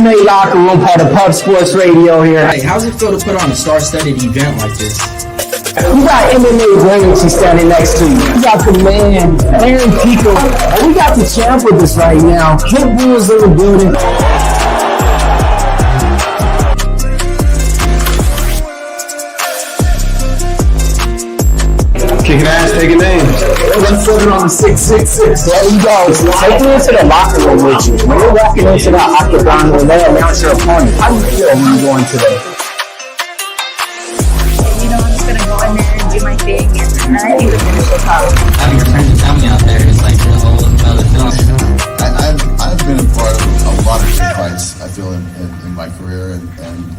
MMA Locker Room, part of Pub Sports Radio here. Hey, how's it feel to put on a star-studded event like this? We got MMA royalty standing next to you. We got the man, Aaron Pico, and we got the champ with us right now. Pitbull's in the building. Kicking ass, taking names. Let's put it on the 666. There you go. Take me into the locker room with you. When you're walking into that octagon where they announce your opponent, how do you feel when you're going today? You know, I'm just going to go in there and do my thing, and I think the finish will come. Having your friends and family out there is like a whole other feeling. I've been a part of a lot of great fights, I feel, in my career, and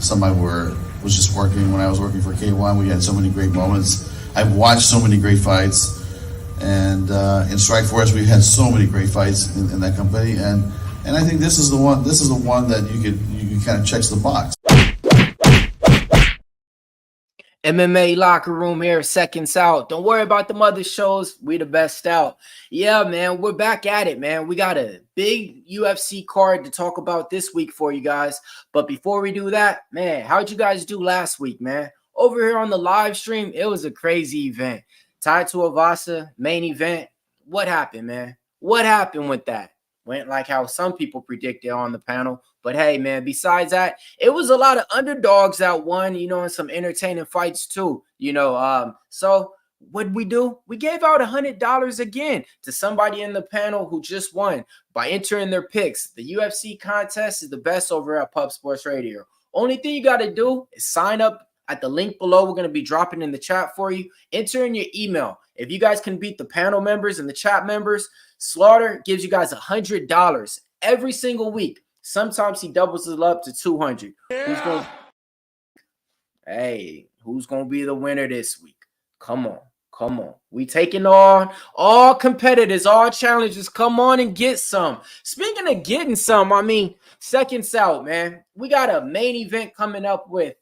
some I was just working. When I was working for K1, we had so many great moments. I've watched so many great fights, and in Strikeforce we've had so many great fights in that company, and I think this is the one. This is the one that you kind of checks the box. MMA Locker Room here, seconds out. Don't worry about the other shows. We the best out. Yeah, man, we're back at it, man. We got a big UFC card to talk about this week for you guys. But before we do that, man, how'd you guys do last week, man? Over here on the live stream, it was a crazy event. Tai Tuivasa, main event. What happened, man? What happened with that? Went like how some people predicted on the panel. But hey, man, besides that, it was a lot of underdogs that won, you know, and some entertaining fights too, you know. So what'd we do? We gave out $100 again to somebody in the panel who just won by entering their picks. The UFC contest is the best over at Pub Sports Radio. Only thing you got to do is sign up at the link below. We're going to be dropping in the chat for you. Enter in your email. If you guys can beat the panel members and the chat members, Slaughter gives you guys $100 every single week. Sometimes he doubles it up to $200. Yeah. Who's going to be the winner this week? Come on. We taking on all competitors, all challenges. Come on and get some. Speaking of getting some, I mean, seconds out, man. We got a main event coming up with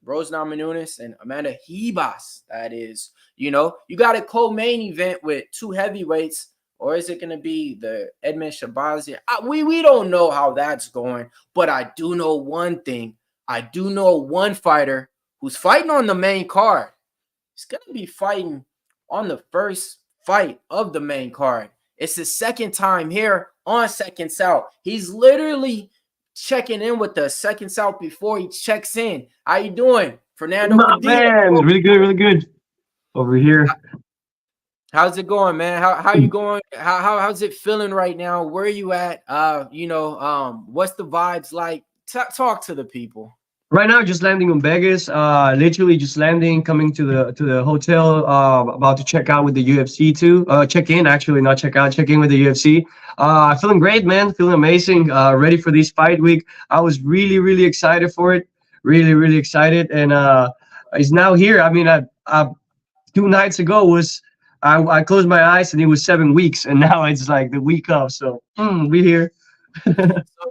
Rose Namajunas and Amanda Ribas. That is, you know, you got a co-main event with two heavyweights, or is it going to be the Edmund Shabazi? We don't know how that's going, but I do know one thing. I do know one fighter who's fighting on the main card. He's going to be fighting on the first fight of the main card. It's his second time here on Seconds Out. He's literally checking in with us seconds out before he checks in. How you doing, Fernando Padilla? Man, really good. Over here. How's it going, man? How you going? How's it feeling right now? Where are you at? What's the vibes like? Talk to the people. Right now, just landing on Vegas. Literally just landing, coming to the hotel. About to check out with the UFC too. Check in, actually, not check out. Check in with the UFC. Feeling great, man. Feeling amazing. Ready for this fight week. I was really excited for it. Really excited, and it's now here. I mean, 2 nights ago I closed my eyes and it was 7 weeks, and now it's like the week of. So we here.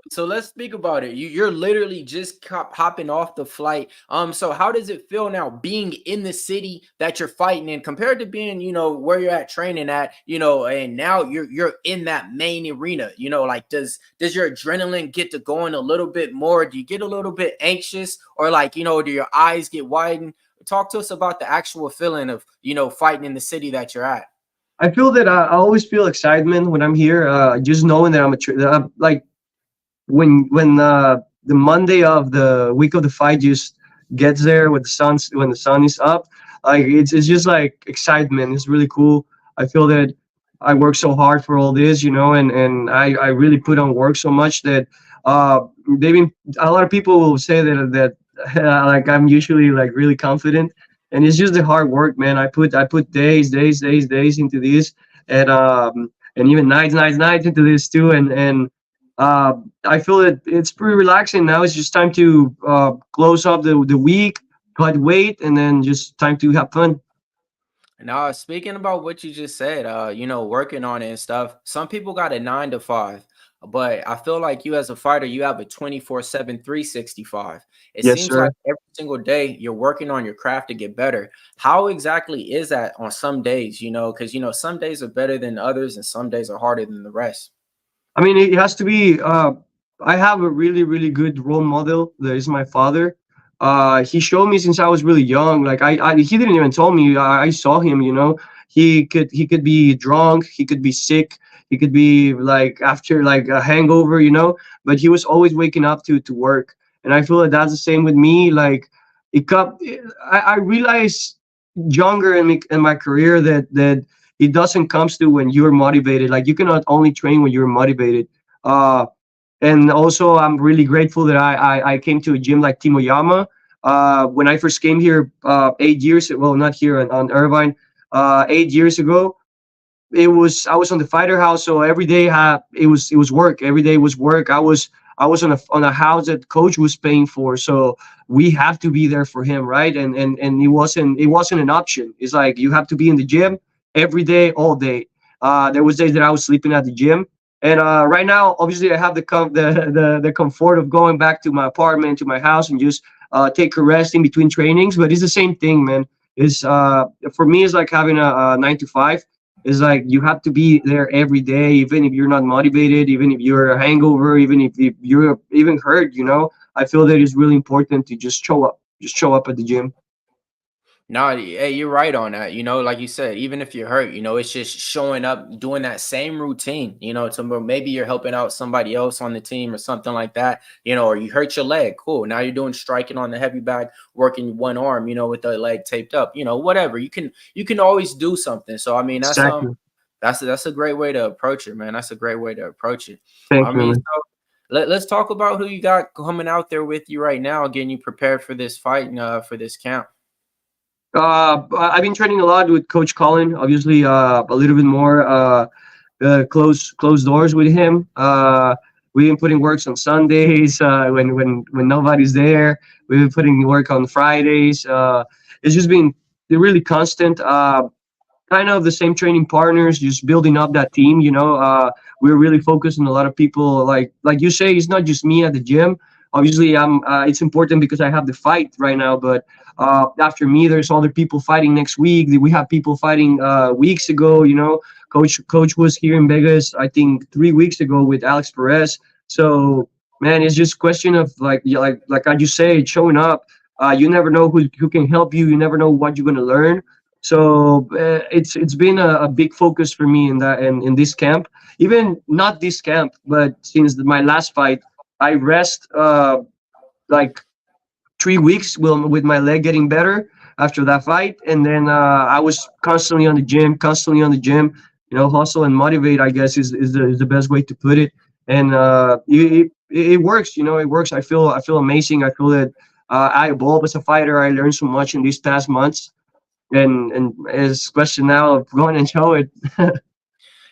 So let's speak about it. You're literally just hopping off the flight. So how does it feel now being in the city that you're fighting in compared to being, you know, where you're at training at, you know, and now you're in that main arena, you know, like does your adrenaline get to going a little bit more? Do you get a little bit anxious, or like, you know, do your eyes get widened? Talk to us about the actual feeling of, you know, fighting in the city that you're at. I feel that I always feel excitement when I'm here. Just knowing that I'm like when the Monday of the week of the fight just gets there with when the sun is up, like it's just like excitement. It's really cool. I feel that I work so hard for all this, you know, and I really put on work so much that a lot of people will say that like I'm usually like really confident. And it's just the hard work, man. I put days into this, and even nights into this too. And I feel that it's pretty relaxing now. It's just time to close up the week, cut weight, and then just time to have fun. Now, speaking about what you just said, you know, working on it and stuff. Some people got a 9 to 5. But I feel like you as a fighter, you have a 24/7, 365. It Yes, seems sir. like every single day you're working on your craft to get better. How exactly is that on some days, you know, because, you know, some days are better than others and some days are harder than the rest. I mean, it has to be I have a really, really good role model. That is my father. He showed me since I was really young. Like he didn't even tell me. I saw him. You know, he could be drunk. He could be sick. He could be like after like a hangover. You know, but he was always waking up to work. And I feel that that's the same with me. Like it got. I realized younger in my career that it doesn't comes to when you're motivated. Like you cannot only train when you're motivated. Uh, and also I'm really grateful that I came to a gym like Timoyama. When I first came here 8 years, well, not here on Irvine, 8 years ago, I was on the fighter house, so every day it was work. Every day was work. I was on a house that coach was paying for, so we have to be there for him, right? And it wasn't an option. It's like you have to be in the gym every day, all day. There was days that I was sleeping at the gym, and right now, obviously, I have the comfort of going back to my apartment, to my house, and just take a rest in between trainings. But it's the same thing, man. It's For me, it's like having a 9 to 5. It's like you have to be there every day, even if you're not motivated, even if you're a hangover, even if you're even hurt. I feel that it's really important to just show up at the gym. No, hey, you're right on that. Like you said, even if you're hurt, it's just showing up, doing that same routine, to maybe you're helping out somebody else on the team or something like that, or you hurt your leg. Cool. Now you're doing striking on the heavy bag, working one arm, with the leg taped up, whatever. You can always do something. So, I mean, Exactly. that's a great way to approach it, man. That's a great way to approach it. Thank I you, mean, man. so let's talk about who you got coming out there with you right now, getting you prepared for this fight and for this camp. I've been training a lot with Coach Colin. Obviously, a little bit more closed doors with him. We've been putting works on Sundays when nobody's there. We've been putting work on Fridays. It's just been really constant. Kind of the same training partners, just building up that team. We're really focused on a lot of people. Like you say, it's not just me at the gym. Obviously, I'm. It's important because I have the fight right now, but after me, there's other people fighting next week. We have people fighting weeks ago. Coach was here in Vegas, I think 3 weeks ago with Alex Perez. So man, it's just question of like yeah, like I just say, showing up. You never know who can help you. You never know what you're gonna learn. So it's been a big focus for me in that and in this camp. Even not this camp, but since my last fight, I rest like 3 weeks with my leg getting better after that fight, and then I was constantly on the gym. Hustle and motivate, I guess, is the best way to put it. And it works. It works. I feel amazing. I feel that I evolved as a fighter. I learned so much in these past months, and it's question now of going and show it.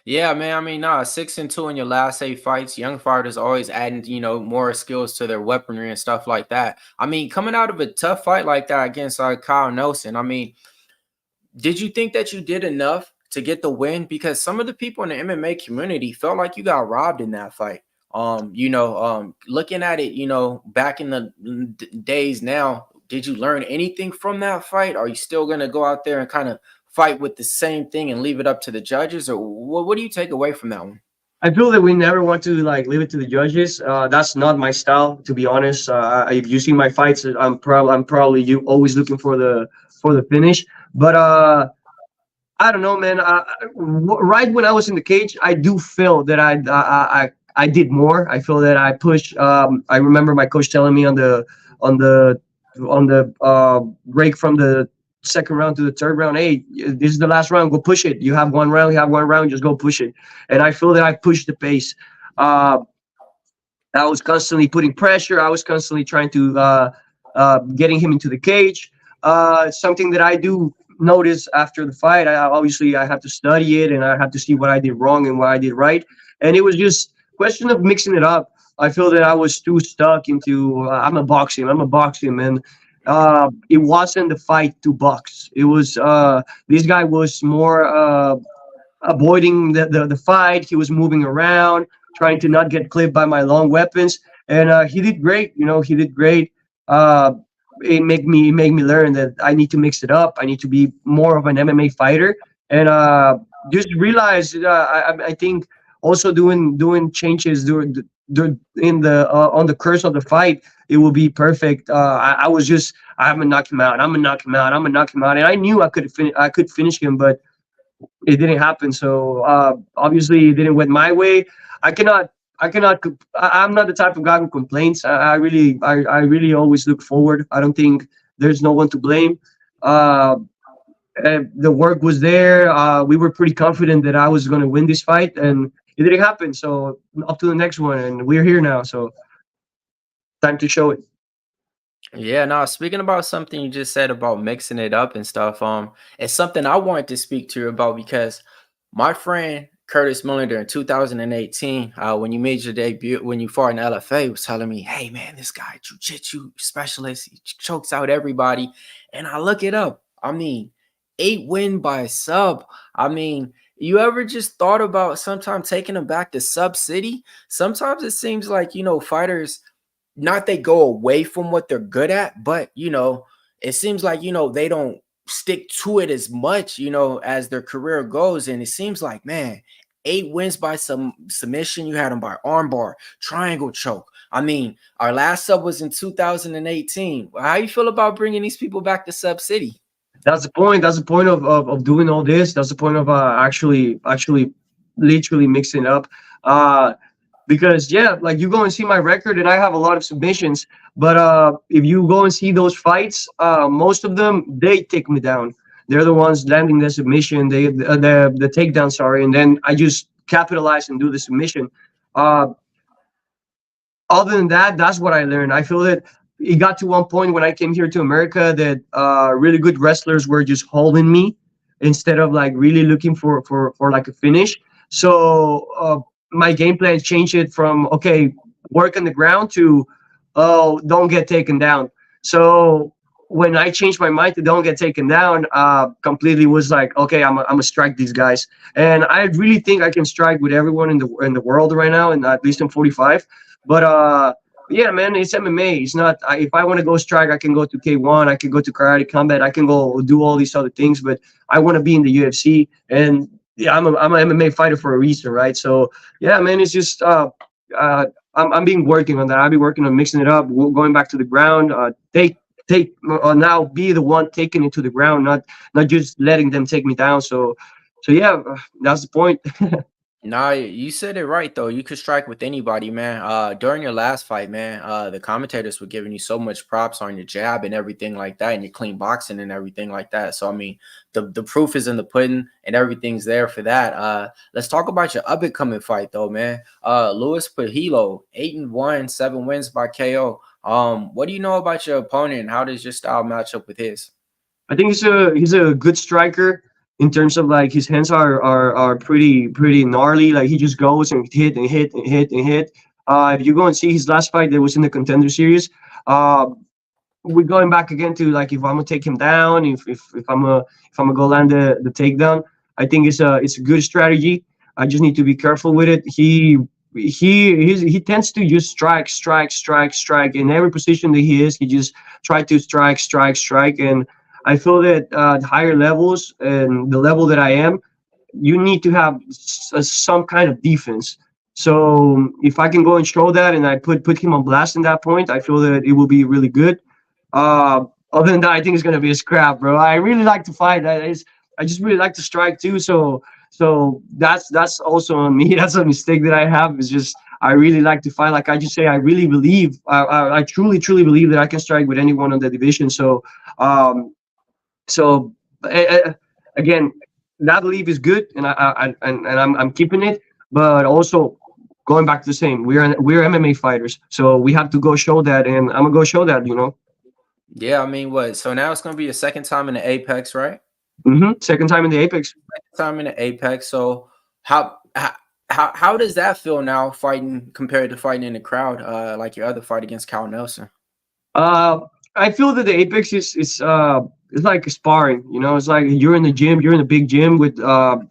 Yeah, man. I mean, 6-2 in your last 8 fights. Young fighters always adding, more skills to their weaponry and stuff like that. I mean, coming out of a tough fight like that against Kyle Nelson, I mean, did you think that you did enough to get the win? Because some of the people in the MMA community felt like you got robbed in that fight. Looking at it, back in the days now, did you learn anything from that fight? Are you still going to go out there and kind of fight with the same thing and leave it up to the judges, or what do you take away from that one? I feel that we never want to like leave it to the judges. That's not my style, to be honest. If you see my fights, I'm probably you always looking for the finish. But I don't know, man. Right when I was in the cage, I do feel that I did more. I feel that I pushed. I remember my coach telling me on the break from the second round to the third round, hey, this is the last round, go push it. You have one round, just go push it. And I feel that I pushed the pace. I was constantly putting pressure. I was constantly trying to getting him into the cage. Something that I do notice after the fight, I have to study it and I have to see what I did wrong and what I did right. And it was just question of mixing it up. I feel that I was too stuck into I'm a boxing, and it wasn't the fight to box. It was this guy was more avoiding the fight. He was moving around, trying to not get clipped by my long weapons, and he did great. He did great. Uh, it made me learn that I need to mix it up. I need to be more of an MMA fighter, and just realize I think also doing changes in the on the curse of the fight, it will be perfect. I was just, I'm gonna knock him out. I'm gonna knock him out. I'm gonna knock him out. And I knew I could finish him, but it didn't happen. So obviously, it didn't went my way. I cannot. I'm not the type of guy who complains. I really always look forward. I don't think there's no one to blame. Uh, the work was there. We were pretty confident that I was going to win this fight, and it didn't happen. So up to the next one, and we're here now. So time to show it. Yeah, no, speaking about something you just said about mixing it up and stuff, it's something I wanted to speak to you about because my friend Curtis Millender in 2018, when you made your debut, when you fought in LFA, was telling me, hey man, this guy, jiu-jitsu specialist, he chokes out everybody. And I look it up. I mean, 8 win by sub. I mean, you ever just thought about sometimes taking them back to Sub City? Sometimes it seems like, fighters, not they go away from what they're good at, but it seems like they don't stick to it as much as their career goes. And it seems like, man, 8 wins by some submission. You had them by armbar, triangle choke. I mean, our last sub was in 2018. How you feel about bringing these people back to Sub City? That's the point. That's the point of doing all this. That's the point of actually literally mixing it up. Because yeah, like you go and see my record, and I have a lot of submissions. But if you go and see those fights, most of them they take me down. They're the ones landing the submission, the takedown, sorry, and then I just capitalize and do the submission. Other than that, that's what I learned. I feel that it got to one point when I came here to America that really good wrestlers were just holding me instead of like really looking for like a finish. So my game plan changed it from, okay, work on the ground to, oh, don't get taken down. So when I changed my mind to don't get taken down, completely was like, okay, I'm gonna strike these guys. And I really think I can strike with everyone in the world right now, and at least in 45. But yeah, man, it's MMA. It's not. If I want to go strike, I can go to K1. I can go to Karate Combat. I can go do all these other things. But I want to be in the UFC, and yeah, I'm an MMA fighter for a reason, right? So yeah, man, it's just I'm being working on that. I'll be working on mixing it up, going back to the ground. Now be the one taking it to the ground, not just letting them take me down. So yeah, that's the point. Nah, you said it right though. You could strike with anybody, man. During your last fight, man, the commentators were giving you so much props on your jab and everything like that, and your clean boxing and everything like that. So I mean, the proof is in the pudding, and everything's there for that. Let's talk about your up and coming fight though, man. Luis Pajuelo, 8-1, 7 wins by KO. What do you know about your opponent, and how does your style match up with his? I think he's a good striker. In terms of like his hands are pretty gnarly. Like he just goes and hit and hit and hit and hit. If you go and see his last fight that was in the Contender Series, we're going back again to like if I'm gonna take him down, if I'm gonna go land the takedown. I think it's a good strategy. I just need to be careful with it. He tends to just strike in every position that he is. He just try to strike, and I feel that higher levels and the level that I am, you need to have some kind of defense. So if I can go and show that, and I put him on blast in that point, I feel that it will be really good. Other than that, I think it's gonna be a scrap, bro. I really like to fight. I just really like to strike too. So that's also on me. That's a mistake that I have. Is just I really like to fight. Like I just say, I really believe. I truly believe that I can strike with anyone on the division. So. Again, that belief is good, and I'm keeping it. But also going back to the same, we're MMA fighters, so we have to go show that, and I'm gonna go show that. Yeah, I mean, what? So now it's gonna be your second time in the Apex, right? Second time in the Apex. Second time in the Apex. So how does that feel now, fighting compared to fighting in the crowd, like your other fight against Cal Nelson? I feel that the Apex is it's like sparring, it's like you're in the gym, you're in a big gym with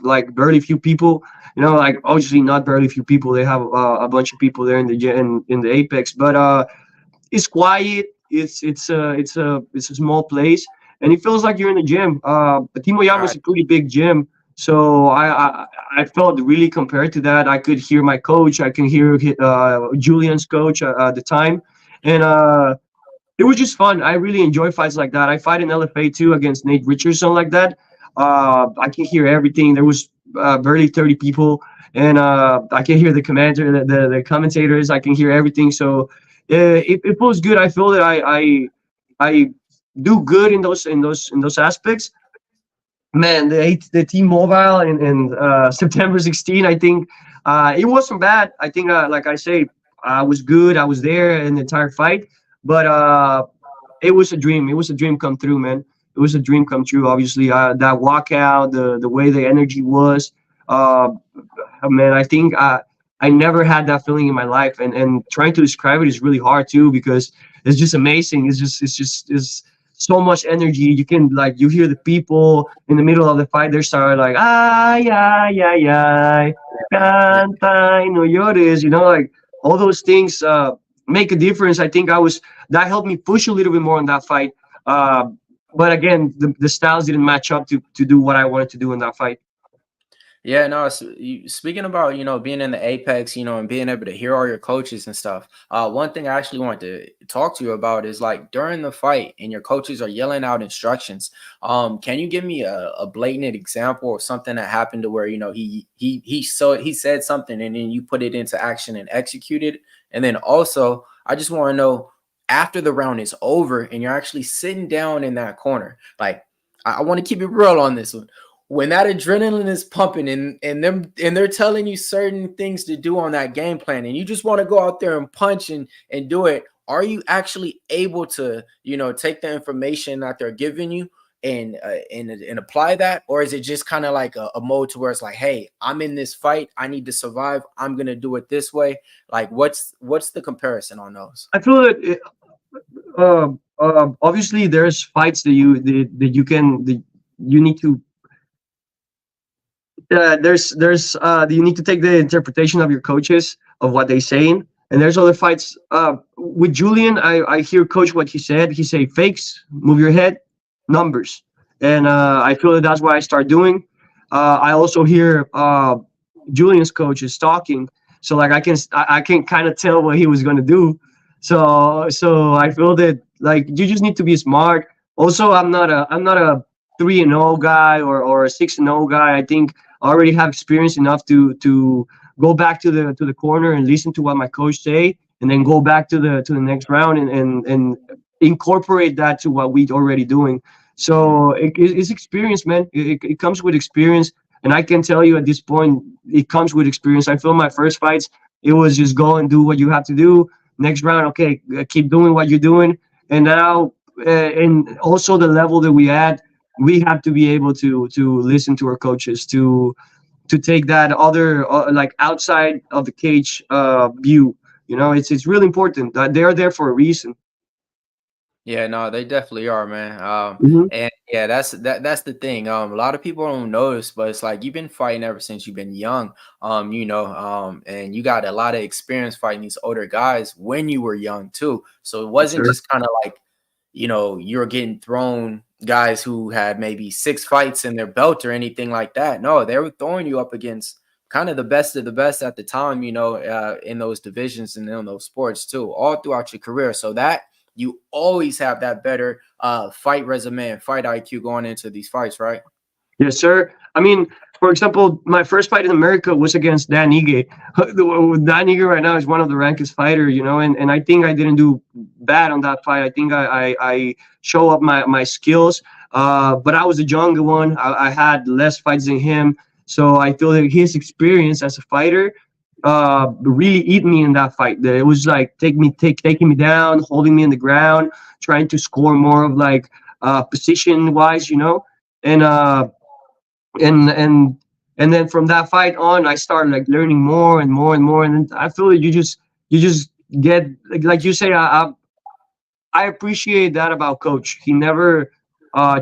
like barely few people, like obviously not barely few people. They have a bunch of people there in the gym, in the Apex, but it's quiet. It's a small place, and it feels like you're in the gym. Timo Yama is a pretty big gym, So I felt really compared to that. I could hear my coach. I can hear Julian's coach at the time, and it was just fun. I really enjoy fights like that. I fight in LFA too against Nate Richardson like that. I can hear everything. There was barely 30 people, and I can hear the commander, the commentators. I can hear everything. So it feels good. I feel that I do good in those aspects. Man, the T-Mobile in September 16, I think it wasn't bad. I think, like I say, I was good. I was there in the entire fight, but it was a dream. It was a dream come true, man. It was a dream come true. Obviously, that walkout, the way the energy was, uh, man. I think I never had that feeling in my life, and trying to describe it is really hard too because it's just amazing. It's so much energy. You can like you hear the people in the middle of the fight. They start like ay ay ay ay, canta y no llores. You know, like all those things make a difference. I think I was that helped me push a little bit more in that fight. Uh, but again, the styles didn't match up to do what I wanted to do in that fight. Yeah, no. Speaking about being in the apex, and being able to hear all your coaches and stuff. One thing I actually want to talk to you about is like during the fight and your coaches are yelling out instructions. Can you give me a blatant example of something that happened to where he said something and then you put it into action and executed? And then also, I just want to know after the round is over and you're actually sitting down in that corner, like I want to keep it real on this one when that adrenaline is pumping and they're telling you certain things to do on that game plan and you just want to go out there and punch and do it, are you actually able to take the information that they're giving you and apply that, or is it just kind of like a mode to where it's like, hey, I'm in this fight, I need to survive, I'm gonna do it this way? Like what's the comparison on those? I feel that obviously there's fights that you need to you need to take the interpretation of your coaches of what they saying, and there's other fights. With Julian, I hear coach what he said. He say fakes, move your head, numbers, and I feel that that's what I start doing. I also hear Julian's coach is talking, so like I can kind of tell what he was gonna do. So I feel that like you just need to be smart. Also, I'm not a 3-0 guy or a 6-0 guy. I think I already have experience enough to go back to the corner and listen to what my coach say, and then go back to the next round and incorporate that to what we already doing. So it's experience, man. It comes with experience, and I can tell you at this point, it comes with experience. I feel my first fights, it was just go and do what you have to do. Next round, okay, keep doing what you're doing, and now and also the level that we at. We have to be able to listen to our coaches to take that other like outside of the cage view. It's really important that they're there for a reason. Yeah, no, they definitely are, man. Mhm. And yeah, that's the thing. A lot of people don't notice, but it's like you've been fighting ever since you've been young. And you got a lot of experience fighting these older guys when you were young too. So it wasn't Sure. just kind of like, you're getting thrown guys who had maybe 6 fights in their belt or anything like that. No, they were throwing you up against kind of the best of the best at the time, in those divisions and in those sports too, all throughout your career. So that you always have that better fight resume and fight IQ going into these fights, right? Yes, sir. I mean, for example, my first fight in America was against Dan Ige. Dan Ige right now is one of the rankest fighter, and I think I didn't do bad on that fight. I think I show up my skills, but I was the younger one. I had less fights than him, so I feel that his experience as a fighter really eat me in that fight. That it was like taking me down, holding me in the ground, trying to score more of like position wise, and and then from that fight on, I started like learning more and more and more, and then I feel that you just get like you say. I appreciate that about coach. He never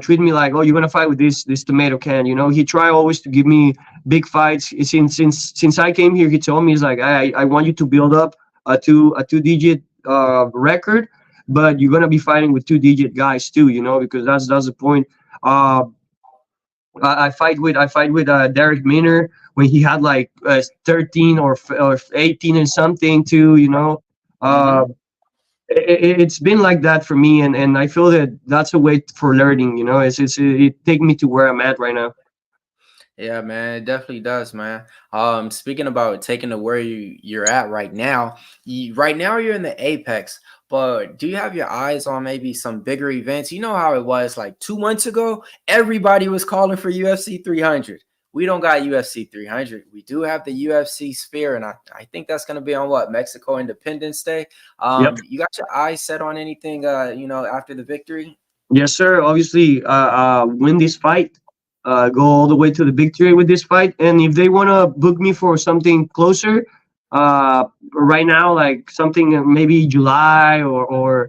treated me like, oh, you're gonna fight with this tomato can. He tried always to give me big fights. Since I came here, he told me he's like, I want you to build up a two-digit record, but you're gonna be fighting with 2-digit guys too. Because that's the point. I fight with Derek Minner when he had like 13 or 18 and something too. Hmm. Uh, it's been like that for me, and I feel that that's a way for learning. It take me to where I'm at right now. Yeah, man, it definitely does, man. Speaking about taking to where you're at right now, right now you're in the apex, but do you have your eyes on maybe some bigger events? You know how it was like 2 months ago, everybody was calling for UFC 300. We don't got UFC 300. We do have the UFC Sphere, and I think that's going to be on what, Mexico Independence Day. Yep. You got your eyes set on anything, after the victory? Yes, sir. Obviously, win this fight, go all the way to the big three with this fight, and if they want to book me for something closer, right now, like something maybe July or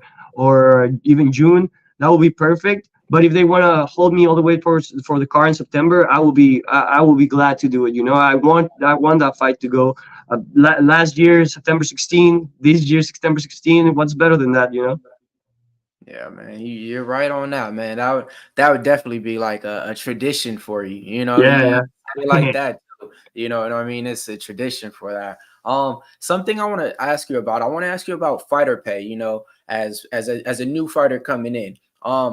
even June, that will be perfect. But if they want to hold me all the way for the car in September, I will be glad to do it. I want that fight to go. Last year September 16, this year September 16. What's better than that? Yeah, man, you're right on that, man. That would definitely be like a tradition for you. You Yeah, say it like yeah. that too. You know what I mean? It's a tradition for that. Something I want to ask you about. I want to ask you about fighter pay. As a new fighter coming in.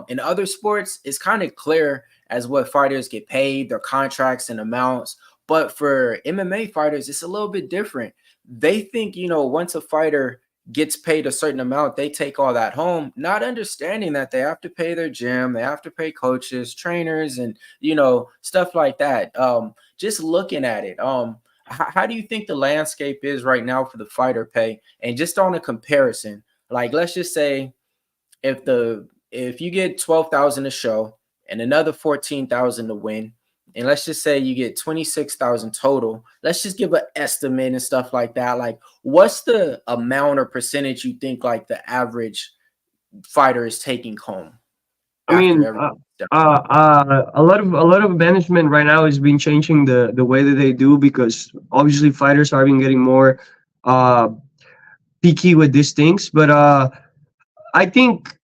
In other sports, it's kind of clear as what fighters get paid, their contracts and amounts. But for MMA fighters, it's a little bit different. They think, once a fighter gets paid a certain amount, they take all that home, not understanding that they have to pay their gym, they have to pay coaches, trainers, and stuff like that. Just looking at it, how do you think the landscape is right now for the fighter pay? And just on a comparison, like let's just say if you get 12,000 a show and another 14,000 to win, and let's just say you get 26,000 total, let's just give an estimate and stuff like that. Like, what's the amount or percentage you think like the average fighter is taking home I after mean, everything's done? a lot of management right now has been changing the way that they do, because obviously fighters are been getting more uh, picky with these things. But I think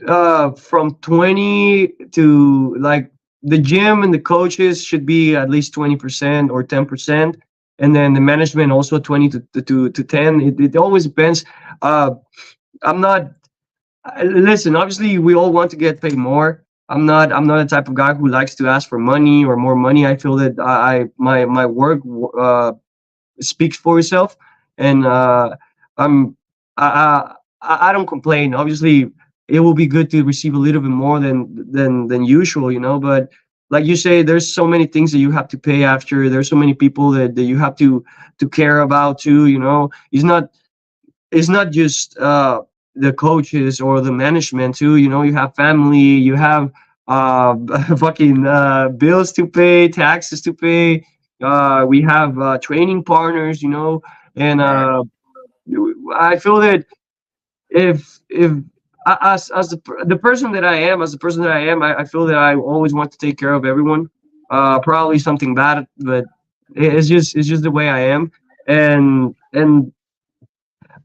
from 20 to like the gym and the coaches should be at least 20% or 10%, and then the management also 20 to 10. It always depends. Uh, I'm not Listen, obviously, we all want to get paid more. I'm not the type of guy who likes to ask for money or more money. I feel that my work speaks for itself, and I'm I don't complain. Obviously, it will be good to receive a little bit more than usual, But like you say, there's so many things that you have to pay after. There's so many people that you have to care about too. It's not just the coaches or the management too. You have family, you have uh fucking bills to pay, taxes to pay. We have training partners, and Right. I feel that if as the person that I am, I feel that I always want to take care of everyone. Probably something bad, but it's just the way I am, and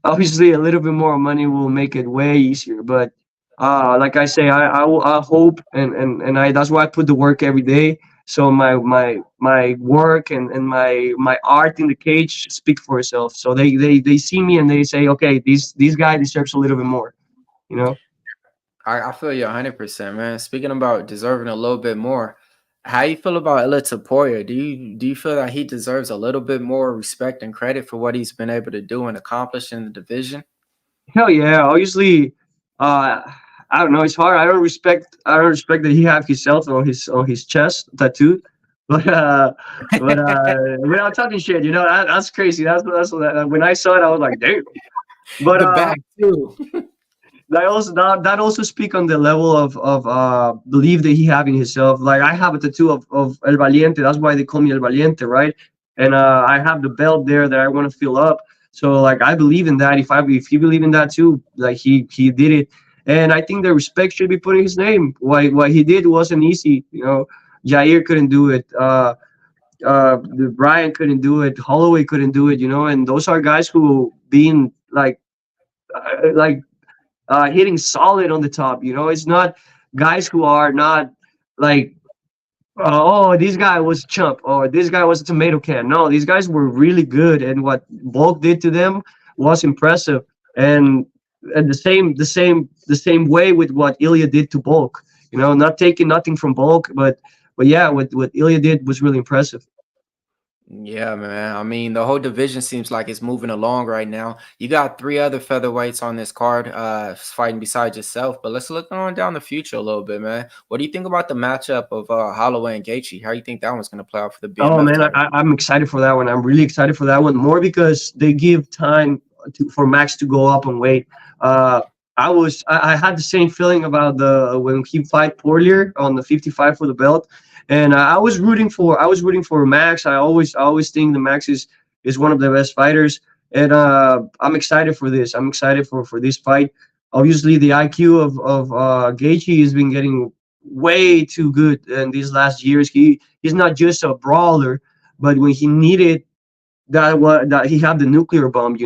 obviously a little bit more money will make it way easier. But like I say, I hope, and I that's why I put the work every day. So my work and my art in the cage speak for itself. So they see me and they say, okay, this guy deserves a little bit more, you know. I feel you 100%, man. Speaking about deserving a little bit more, how you feel about Elita Taporia? Do you feel that he deserves a little bit more respect and credit for what he's been able to do and accomplish in the division? Hell yeah. Obviously, uh, I don't know. It's hard. I don't respect that he have himself on his chest tattooed. But without talking shit, that's crazy. When I saw it, I was like, damn. But The back too. that also speak on the level of belief that he have in himself. Like I have a tattoo of El Valiente. That's why they call me El Valiente, right? And I have the belt there that I want to fill up. So like I believe in that. If he believe in that too, like he did it. And I think the respect should be put in his name. What he did wasn't easy. Jair couldn't do it. Brian couldn't do it. Holloway couldn't do it. And those are guys who being like hitting solid on the top. It's not guys who are not like oh, this guy was chump, or this guy was a tomato can. No, these guys were really good, and what Bulk did to them was impressive. And the same way with what Ilya did to Bulk. Not taking nothing from Bulk, but yeah, what Ilya did was really impressive. Yeah, man. I mean, the whole division seems like it's moving along right now. You got three other featherweights on this card, fighting besides yourself. But let's look on down the future a little bit, man. What do you think about the matchup of Holloway and Gaethje? How do you think that one's going to play out for the Oh BMF man, title? I'm excited for that one. I'm really excited for that one more because they give time for Max to go up and weight. Uh, I had the same feeling about the when he fight Poirier on the 55 for the belt, and I was rooting for Max. I always think the Max is one of the best fighters, and I'm excited for this. I'm excited for this fight. Obviously, the IQ of Gaethje has been getting way too good in these last years. He's not just a brawler, but when he needed that he had the nuclear bomb.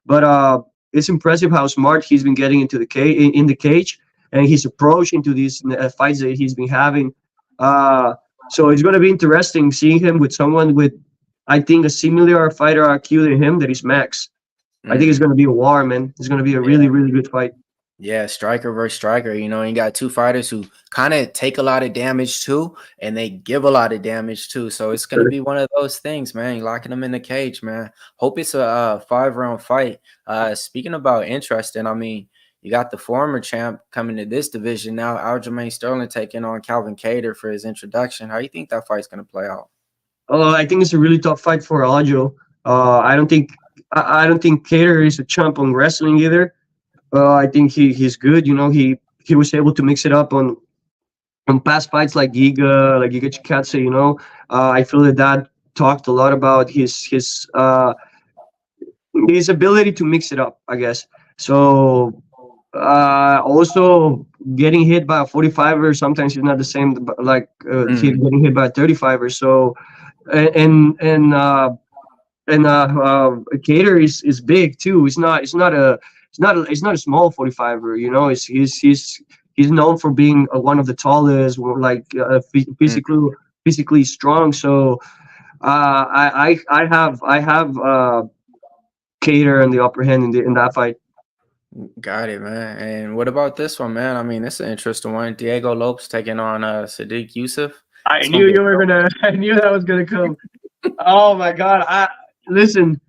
But it's impressive how smart he's been getting into the cage in the cage, and his approach into these fights that he's been having. Uh, so it's going to be interesting seeing him with someone with, I think, a similar fighter IQ to him that is Max. I think it's Mm, going to be a war, man. It's going to be a really, yeah. really good fight. Yeah, striker versus striker. You got two fighters who kind of take a lot of damage too, and they give a lot of damage too. So it's gonna be one of those things, man. You're locking them in the cage, man. Hope it's a 5-round fight. Speaking about interesting, I mean, you got the former champ coming to this division now, Aljamain Sterling taking on Calvin Kattar for his introduction. How do you think that fight's gonna play out? I think it's a really tough fight for Aljo. I don't think Cater is a champ on wrestling either. I think he's good. He was able to mix it up on past fights like Giga Chikadze. I feel that talked a lot about his ability to mix it up, I guess. So also getting hit by a 45er sometimes is not the same like getting hit by a 35er. So and Cater is big too. It's not a small 45er. He's known for being one of the tallest, like physically strong. So I have Cater in the upper hand in that fight. Got it, man. And what about this one, man? I mean, this is an interesting one. Diego Lopes taking on Sadiq Yusuf. I It's gonna knew be a you were gonna. I knew that was gonna come. Oh my God! Listen.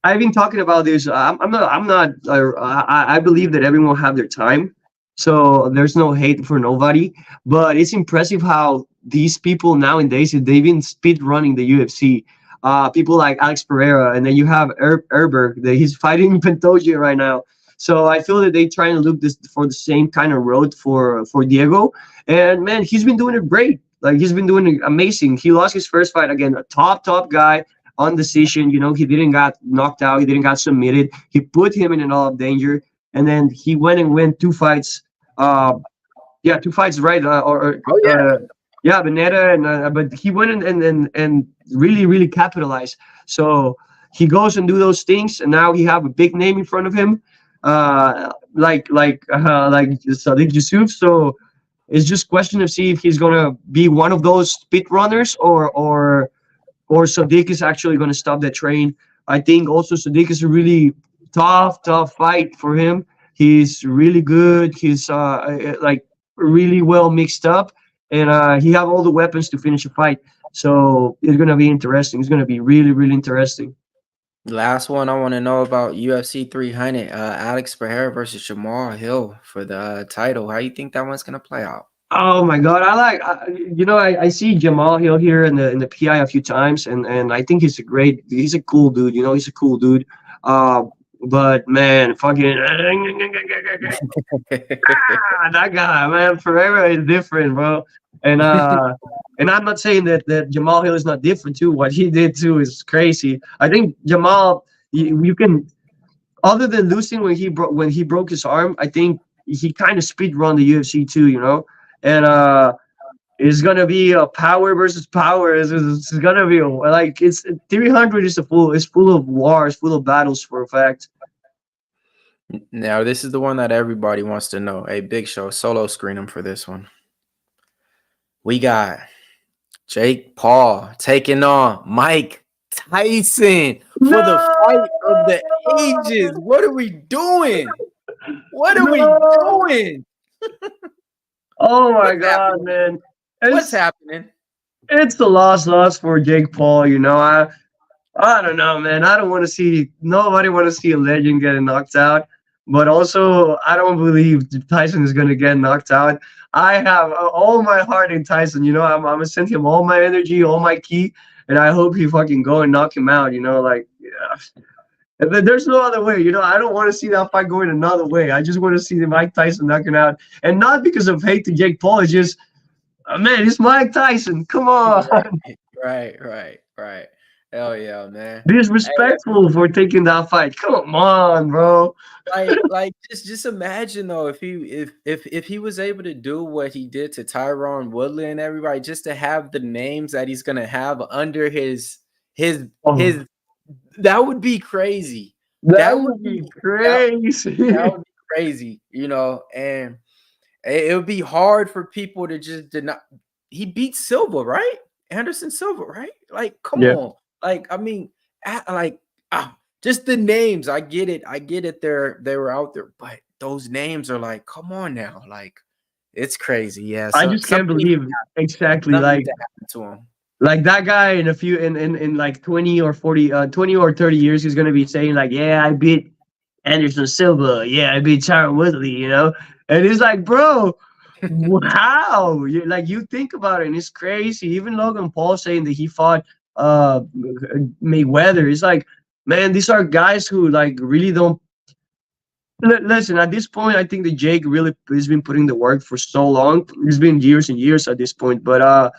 I've been talking about this. I'm not. I'm not. I believe that everyone have their time, so there's no hate for nobody. But it's impressive how these people nowadays they've been speed running the UFC. People like Alex Pereira, and then you have Erberg. That he's fighting Pantoja right now. So I feel that they trying to look this for the same kind of road for Diego. And man, he's been doing it great. Like he's been doing it amazing. He lost his first fight again, a top guy on decision. He didn't got knocked out. He didn't got submitted. He put him in a lot of danger, and then he went and win two fights. Yeah, two fights, right? Oh yeah. Yeah, Veneta, and but he went and really capitalized. So he goes and do those things, and now he have a big name in front of him, like Sadiq Yusuf. So it's just question to see if he's gonna be one of those speed runners or Sadiq is actually going to stop that train. I think also Sadiq is a really tough fight for him. He's really good. He's like really well mixed up, and he have all the weapons to finish a fight. So it's going to be interesting. It's going to be really interesting. Last one I want to know about UFC 300. Alex Pereira versus Jamal Hill for the title. How you think that one's gonna play out? Oh my God! I see Jamal Hill here in the PI a few times, and I think he's a cool dude. He's a cool dude. But man, fucking that guy, man, Pereira is different, bro. And I'm not saying that Jamal Hill is not different too. What he did too is crazy. I think Jamal, you can, other than losing when he broke his arm, I think he kind of speed run the UFC too. And it's gonna be a power versus power. It's gonna be like it's 300 is full of wars, full of battles for a fact. Now this is the one that everybody wants to know. Hey, Big Show, solo screen him for this one. We got Jake Paul taking on Mike Tyson for the fight of the ages. What are we doing? What are we No! doing? Oh my What's God, happening? man. What's It's happening? it's the loss for Jake Paul, you know. I don't know, man. I don't want to see nobody want to see a legend getting knocked out, but also I don't believe Tyson is gonna get knocked out. I have all my heart in Tyson. You know, I'm gonna send him all my energy, all my key, and I hope he fucking go and knock him out. You know, like yeah. And there's no other way. You know, I don't want to see that fight going another way. I just want to see the Mike Tyson knocking out, and not because of hate to Jake Paul. It's just, man, it's Mike Tyson. Come on. Right. Hell yeah, man. Disrespectful for taking that fight. Come on, bro. Like just imagine though if he was able to do what he did to Tyron Woodley and everybody, just to have the names that he's gonna have under his Oh, that would be crazy. that would be crazy. That would be crazy, you know, and it would be hard for people to just deny. He beat Silva, right? Anderson Silva, right? Like, come Yeah. on. Like, I mean, just the names. I get it. They were out there, but those names are like, come on now. Like, it's crazy. Yeah. I So just can't believe exactly something like to happen to him. like that guy in a few in like 20 or 40 20 or 30 years he's gonna be saying like, yeah, I beat Anderson Silva, yeah, I beat Tyron Woodley, you know? And it's like, bro, wow. Like you think about it, and it's crazy. Even Logan Paul saying that he fought Mayweather. It's like, man, these are guys who like really don't listen. At this point, I think that Jake really has been putting the work for so long. It's been years and years at this point. But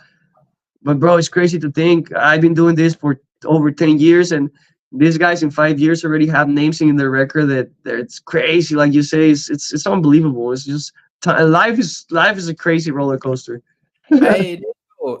bro, it's crazy to think I've been doing this for over 10 years, and these guys in 5 years already have names in their record that it's crazy. Like you say, it's unbelievable. It's just life is a crazy roller coaster. Hey,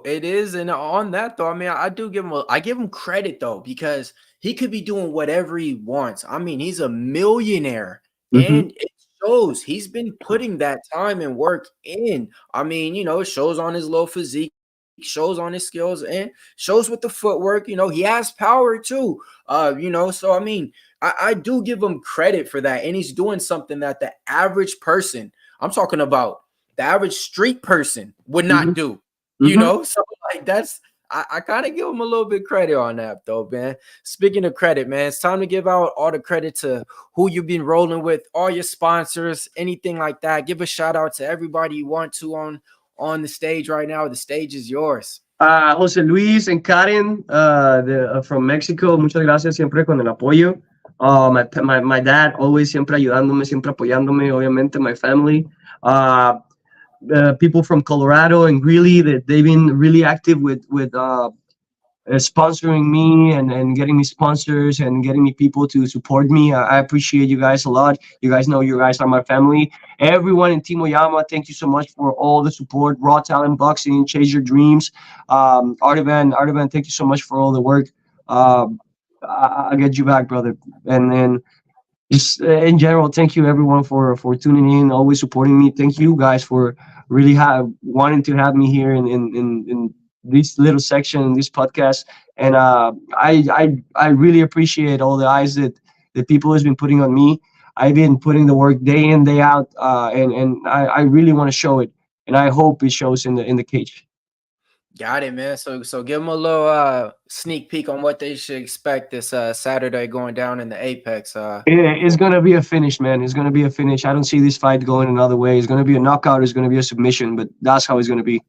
it is, and on that though, I mean, I give him credit though, because he could be doing whatever he wants. I mean, he's a millionaire, Hmm. and it shows he's been putting that time and work in. I mean, you know, it shows on his low physique, shows on his skills, and shows with the footwork. You know, he has power too. You know, so I mean, I do give him credit for that, and he's doing something that the average person, I'm talking about the average street person, would Hmm. not do. You Hmm. know, so like I kind of give him a little bit credit on that though, man. Speaking of credit, man, it's time to give out all the credit to who you've been rolling with, all your sponsors, anything like that. Give a shout out to everybody you want to on the stage right now. The stage is yours. Jose Luis and Karen from Mexico, muchas gracias siempre con el apoyo. My dad always siempre ayudándome, siempre apoyándome, obviamente, my family. People from Colorado and Greeley, that they've been really active with sponsoring me and getting me sponsors and getting me people to support me. I appreciate you guys a lot. You guys know you guys are my family. Everyone in Team Oyama, thank you so much for all the support. Raw Talent Boxing, Chase Your Dreams. Artivan, thank you so much for all the work. I'll get you back, brother. And just in general, thank you everyone for tuning in, always supporting me. Thank you guys for really wanting to have me here in this little section in this podcast. And I really appreciate all the eyes that people has been putting on me. I've been putting the work day in, day out, and I really want to show it, and I hope it shows in the cage. Got it, man. So give them a little sneak peek on what they should expect this Saturday going down in the Apex. It's gonna be a finish, man. It's gonna be a finish. I don't see this fight going another way. It's gonna be a knockout. It's gonna be a submission, but that's how it's gonna be.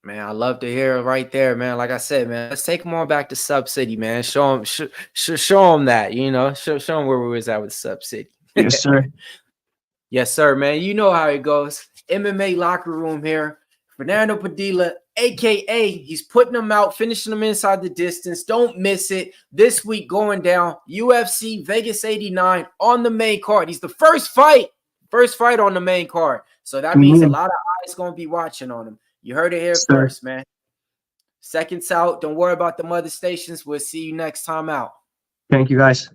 Man, I love to hear it right there, man. Like I said, man, let's take them all back to Sub City, man. Show them that, you know, show them where we was at with Sub City. Yes, sir. Yes, sir, man. You know how it goes. MMA Locker Room here. Fernando Padilla, aka he's putting them out, finishing them inside the distance. Don't miss it. This week going down, UFC Vegas 89 on the main card. He's the first fight on the main card. So that means a lot of eyes gonna be watching on him. You heard it here first, man. Seconds out. Don't worry about the mother stations. We'll see you next time out. Thank you, guys.